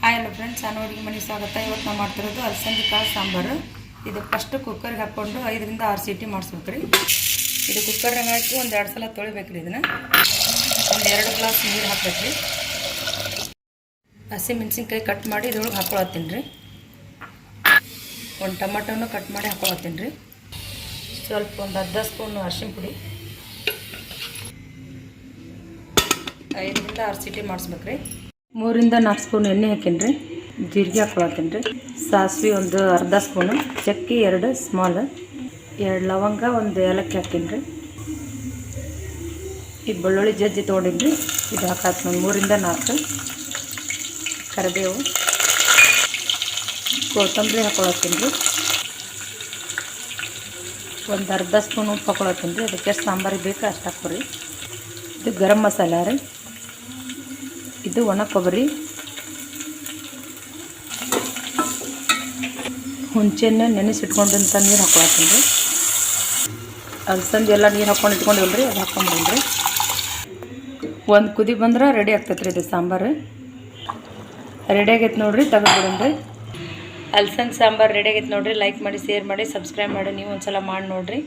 Hi hello friends, ನಾನು ಅಡುಗೆ ಮನೆ ಸ್ವಾಗತ. ಇವತ್ತು ನಾವು ಮಾಡ್ತಿರೋದು ಅಲಸಂದಿ ಕಾಳು ಸಾಂಬಾರು. ಇದು ಫಸ್ಟ್ ಕುಕ್ಕರ್ಗೆ ಹಾಕ್ಕೊಂಡು 5 ರಿಂದ 6 ಸೀಟಿ ಮಾಡಿಸ್ಬೇಕು ರೀ. ಇದು ಕುಕ್ಕರ್ನಾಗ ಹಾಕಿ ಒಂದು 2 ಸಲ ತೊಳಿಬೇಕು ರೀ. ಇದನ್ನು ಒಂದು 2 ಗ್ಲಾಸ್ ನೀರು ಹಾಕ್ಬೇಕು ರೀ. ಹಸಿ ಮೆಣಸಿನ್ಕಾಯಿ ಕಟ್ ಮಾಡಿ ಇದ್ರೊಳಗೆ ಹಾಕ್ಕೊಳತ್ತೀನಿ ರೀ. ಒಂದು ಟೊಮೆಟೊನು ಕಟ್ ಮಾಡಿ ಹಾಕ್ಕೊಳತ್ತೀನಿ ರೀ. ಸ್ವಲ್ಪ ಒಂದು ಅರ್ಧ ಸ್ಪೂನು ಅರಿಶಿನ ಪುಡಿ, 5 ರಿಂದ 6 ಸೀಟಿ ಮಾಡಿಸ್ಬೇಕು ರೀ. 3 ರಿಂದ 4 ಸ್ಪೂನ್ ಎಣ್ಣೆ ಹಾಕೀನಿ ರೀ. ಜೀರಿಗೆ ಹಾಕ್ಕೊಳತ್ತೀನಿ ರೀ. ಸಾಸಿವೆ ಒಂದು ಅರ್ಧ ಸ್ಪೂನು, ಚಕ್ಕೆ 2 ಸ್ಮಾಲ್, 2 ಲವಂಗ, 1 ಏಲಕ್ಕಿ ಹಾಕೀನಿ ರೀ. ಈ ಬೆಳ್ಳುಳ್ಳಿ ಜಜ್ಜಿ ತೊಗೊಂಡಿನಿ ರೀ, ಇದು ಹಾಕಾತೀನಿ. 3 ರಿಂದ 4 ಕರಿಬೇವು, ಕೊತ್ತಂಬರಿ ಹಾಕ್ಕೊಳತ್ತೀನಿ ರೀ. ಒಂದು ಅರ್ಧ ಸ್ಪೂನ್ ಉಪ್ಪು ಹಾಕ್ಕೊಳತ್ತೀನಿ ರೀ. ಅದಕ್ಕೆ ಎಷ್ಟು ಸಾಂಬಾರಿಗೆ ಬೇಕು ಅಷ್ಟು ಹಾಕ್ಕೊರಿ. ಇದು ಗರಂ ಮಸಾಲ ರೀ. ಇದು ಒಣ ಕೊಬ್ಬರಿ, ಹುಂಚೆಣ್ಣೆ ನೆನೆಸಿಟ್ಕೊಂಡಂಥ ನೀರು ಹಾಕ್ಕೊಳತ್ತೀನಿ ರೀ. ಅಲಸಂದಿ ಎಲ್ಲ ನೀರು ಹಾಕ್ಕೊಂಡು ಇಟ್ಕೊಂಡಿಲ್ರಿ, ಅದು ಹಾಕ್ಕೊಂಬಿಡ್ರಿ. ಒಂದು ಕುದಿ ಬಂದ್ರೆ ರೆಡಿ ಆಗ್ತೈತೆ ರೀ. ಇದು ಸಾಂಬಾರು ರೆಡಿ ಆಗೈತೆ ನೋಡಿರಿ, ತೆಗೆದುಬಿಡೋಣ್ರಿ. ಅಲಸಂದಿ ಸಾಂಬಾರು ರೆಡಿ ಆಗೈತೆ ನೋಡಿರಿ. ಲೈಕ್ ಮಾಡಿ, ಶೇರ್ ಮಾಡಿ, ಸಬ್ಸ್ಕ್ರೈಬ್ ಮಾಡಿ. ನೀವು ಒಂದು ಸಲ ಮಾಡಿ ನೋಡಿರಿ.